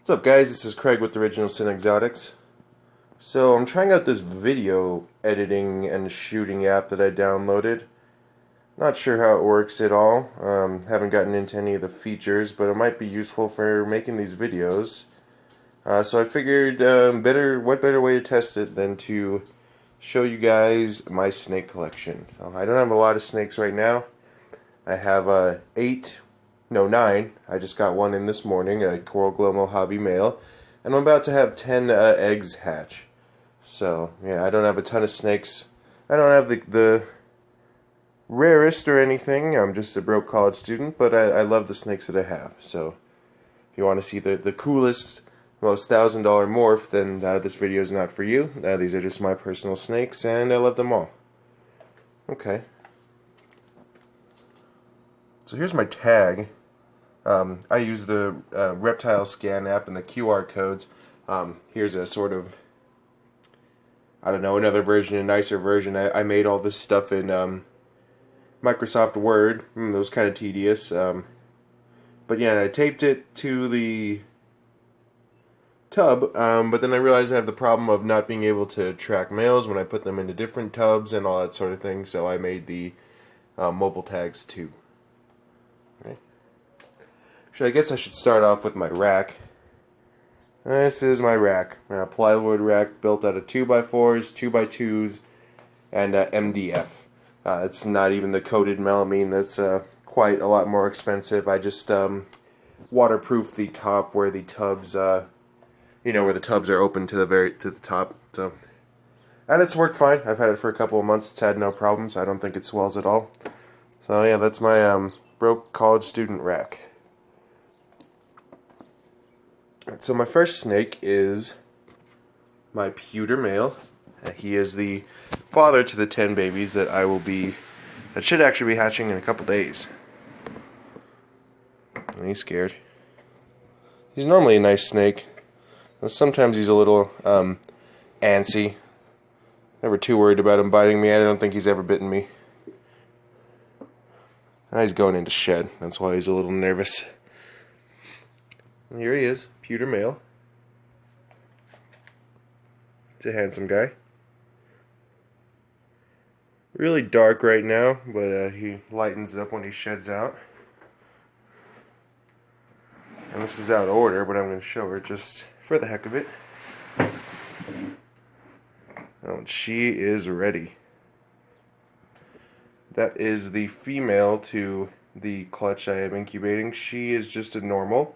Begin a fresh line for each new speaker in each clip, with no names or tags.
What's up, guys? This is Craig with Original Sin Exotics. So I'm trying out this video editing and shooting app that I downloaded. Not sure how it works at all. Haven't gotten into any of the features, but it might be useful for making these videos. So I figured what better way to test it than to show you guys my snake collection. I don't have a lot of snakes right now. I have 9. I just got one in this morning, a Coral Glow Mojave male, and I'm about to have 10 eggs hatch. So, yeah, I don't have a ton of snakes. I don't have the rarest or anything. I'm just a broke college student, but I love the snakes that I have. So, if you want to see the coolest, most $1,000 morph, then this video is not for you. These are just my personal snakes, and I love them all. Okay. So here's my tag. I use the Reptile Scan app and the QR codes. Here's a sort of, I don't know, another version, a nicer version. I made all this stuff in Microsoft Word. It was kind of tedious. But yeah, I taped it to the tub, but then I realized I have the problem of not being able to track males when I put them into different tubs and all that sort of thing, so I made the mobile tags too. Right. I guess I should start off with my rack. This is my rack. A plywood rack built out of 2x4s, 2x2s, and MDF. It's not even the coated melamine. That's quite a lot more expensive. I just waterproofed the top where the tubs, where the tubs are open to the top. So, and it's worked fine. I've had it for a couple of months. It's had no problems. I don't think it swells at all. So yeah, that's my broke college student rack. So my first snake is my pewter male. He is the father to the 10 babies that should actually be hatching in a couple days. And he's scared. He's normally a nice snake. Sometimes he's a little antsy. Never too worried about him biting me. I don't think he's ever bitten me. Now he's going into shed. That's why he's a little nervous. And here he is, pewter male. He's a handsome guy. Really dark right now, but he lightens up when he sheds out. And this is out of order, but I'm going to show her just for the heck of it. Oh, and she is ready. That is the female to the clutch I am incubating. She is just a normal.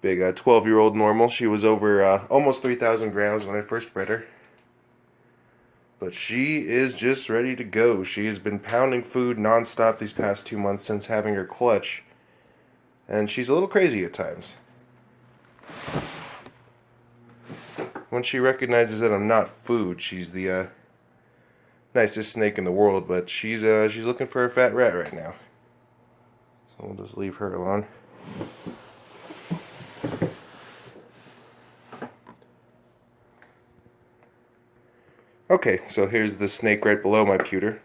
Big 12-year-old normal. She was over almost 3,000 grams when I first bred her. But she is just ready to go. She has been pounding food nonstop these past 2 months since having her clutch. And she's a little crazy at times. When she recognizes that I'm not food, she's the nicest snake in the world. But she's looking for a fat rat right now. So we'll just leave her alone. Okay, so here's the snake right below my pewter,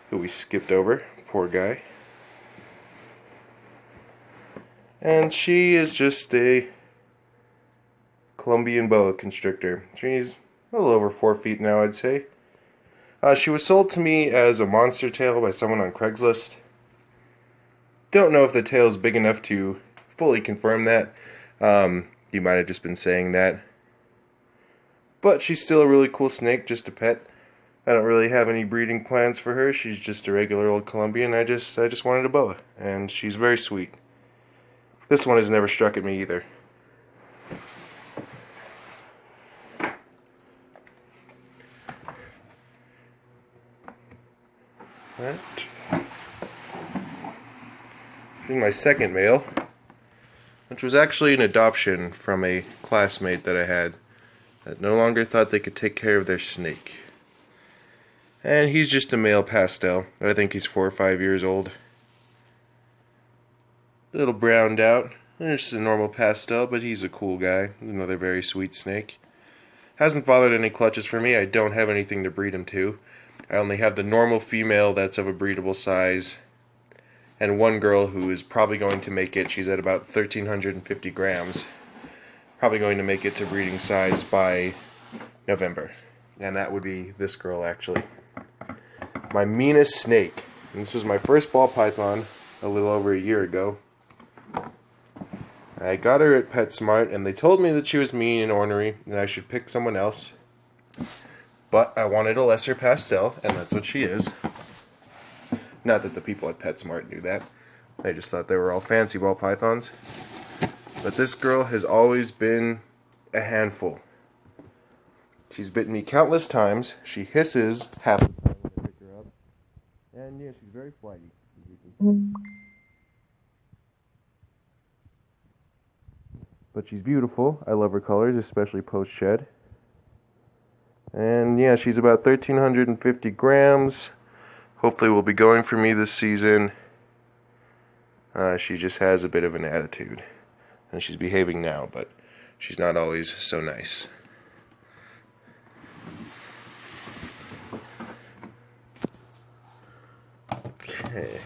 who we skipped over. Poor guy. And she is just a Colombian boa constrictor. She's a little over 4 feet now, I'd say. She was sold to me as a monster tail by someone on Craigslist. Don't know if the tail is big enough to fully confirm that. You might have just been saying that. But she's still a really cool snake, just a pet. I don't really have any breeding plans for her. She's just a regular old Colombian. I just wanted a boa, and she's very sweet. This one has never struck at me either. Right. Here's my second male, which was actually an adoption from a classmate that I had that no longer thought they could take care of their snake. And he's just a male pastel. I think he's 4 or 5 years old. A little browned out. Just a normal pastel, but he's a cool guy. Another very sweet snake. Hasn't fathered any clutches for me. I don't have anything to breed him to. I only have the normal female that's of a breedable size, and one girl who is probably going to make it. She's at about 1,350 grams. probably going to make it to breeding size by November. And that would be this girl, actually. My meanest snake. And this was my first ball python a little over a year ago. I got her at PetSmart, and they told me that she was mean and ornery, and I should pick someone else. But I wanted a lesser pastel, and that's what she is. Not that the people at PetSmart knew that. I just thought they were all fancy ball pythons. But this girl has always been a handful. She's bitten me countless times. She hisses half the time when I pick her up. And yeah, she's very flighty, as you can see. But she's beautiful. I love her colors, especially post-shed. And yeah, she's about 1,350 grams. Hopefully will be going for me this season. She just has a bit of an attitude. And she's behaving now, but she's not always so nice. Okay.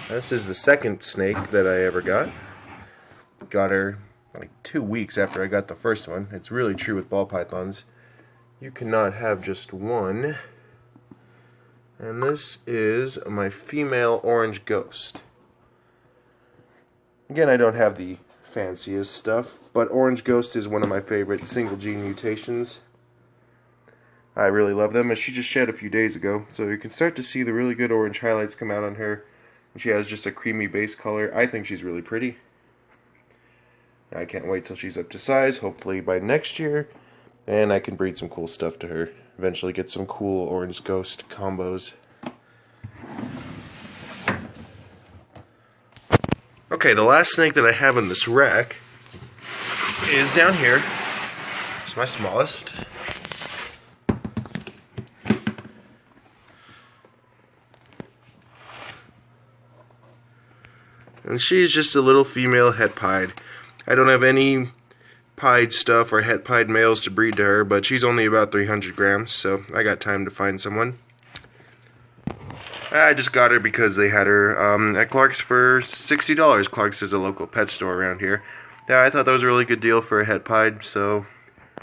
This is the second snake that I ever got. Got her like 2 weeks after I got the first one. It's really true with ball pythons. You cannot have just one. And this is my female orange ghost. Again, I don't have the fanciest stuff, but orange ghost is one of my favorite single gene mutations. I really love them, and she just shed a few days ago, so you can start to see the really good orange highlights come out on her. She has just a creamy base color. I think she's really pretty. I can't wait till she's up to size, hopefully by next year, and I can breed some cool stuff to her. Eventually get some cool orange ghost combos. Okay, the last snake that I have in this rack is down here. It's my smallest. And she's just a little female het pied. I don't have any pied stuff or het pied males to breed to her, but she's only about 300 grams, so I got time to find someone. I just got her because they had her at Clark's for $60. Clark's is a local pet store around here. Yeah, I thought that was a really good deal for a het pied, so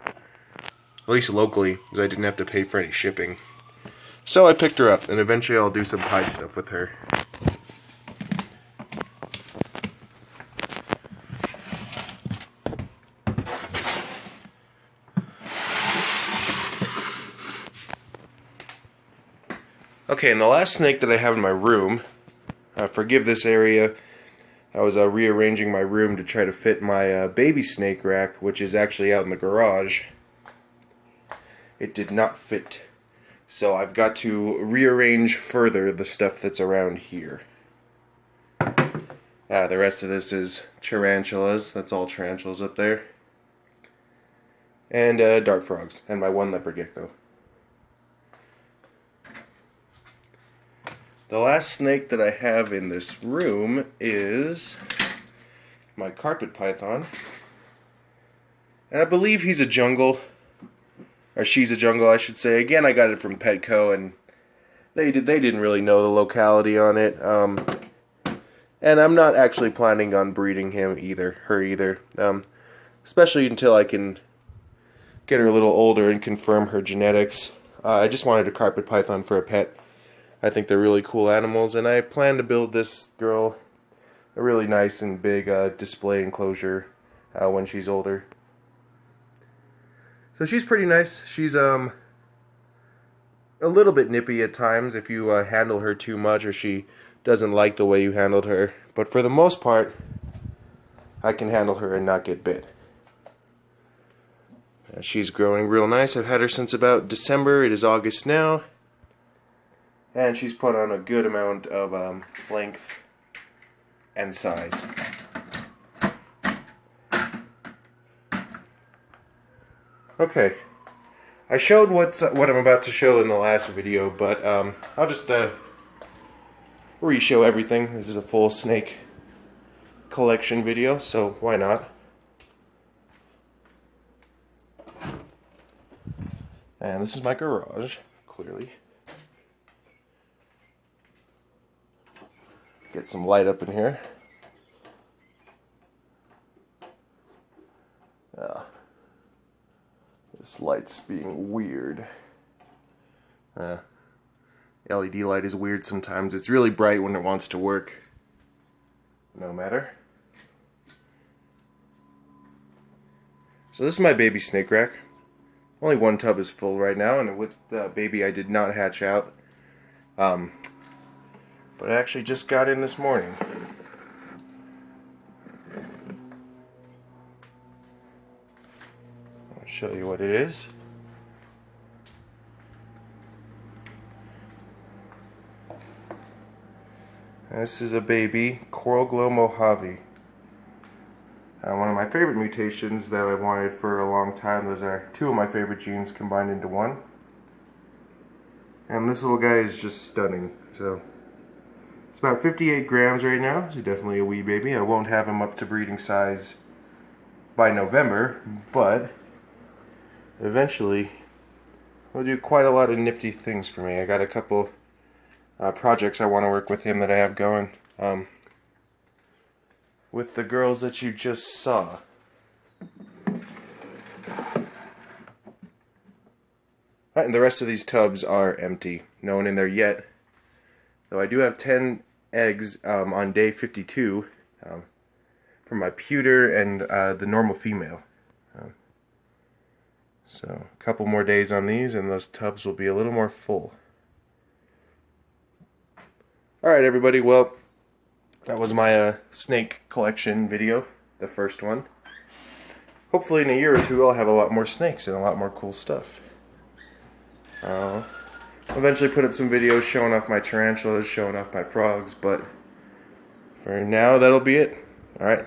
at least locally, because I didn't have to pay for any shipping. So I picked her up, and eventually I'll do some pied stuff with her. Okay, and the last snake that I have in my room, forgive this area, I was rearranging my room to try to fit my baby snake rack, which is actually out in the garage. It did not fit, so I've got to rearrange further the stuff that's around here. The rest of this is tarantulas, that's all tarantulas up there, and dart frogs, and my one leopard gecko. The last snake that I have in this room is my carpet python. And I believe he's a jungle, or she's a jungle I should say. Again, I got it from Petco, and they didn't really know the locality on it. And I'm not actually planning on breeding her either. Especially until I can get her a little older and confirm her genetics. I just wanted a carpet python for a pet. I think they're really cool animals, and I plan to build this girl a really nice and big display enclosure when she's older. So she's pretty nice. She's a little bit nippy at times if you handle her too much or she doesn't like the way you handled her. But for the most part, I can handle her and not get bit. She's growing real nice. I've had her since about December. It is August now. And she's put on a good amount of length and size. Okay, I showed what I'm about to show in the last video, but I'll just re-show everything. This is a full snake collection video, so why not? And this is my garage, clearly. Get some light up in here. This light's being weird. LED light is weird sometimes. It's really bright when it wants to work. No matter. So this is my baby snake rack. Only one tub is full right now, and with the baby I did not hatch out. But I actually just got in this morning. I'll show you what it is. This is a baby Coral Glow Mojave. One of my favorite mutations that I've wanted for a long time. Those are two of my favorite genes combined into one. And this little guy is just stunning. So it's about 58 grams right now. He's definitely a wee baby. I won't have him up to breeding size by November, but eventually he'll do quite a lot of nifty things for me. I got a couple projects I want to work with him that I have going. With the girls that you just saw. And the rest of these tubs are empty. No one in there yet. Though I do have 10 eggs on day 52 from my pewter and the normal female. So a couple more days on these and those tubs will be a little more full. Alright everybody, well, that was my snake collection video, the first one. Hopefully in a year or two I'll have a lot more snakes and a lot more cool stuff. I'll eventually put up some videos showing off my tarantulas, showing off my frogs, but for now that'll be it. Alright.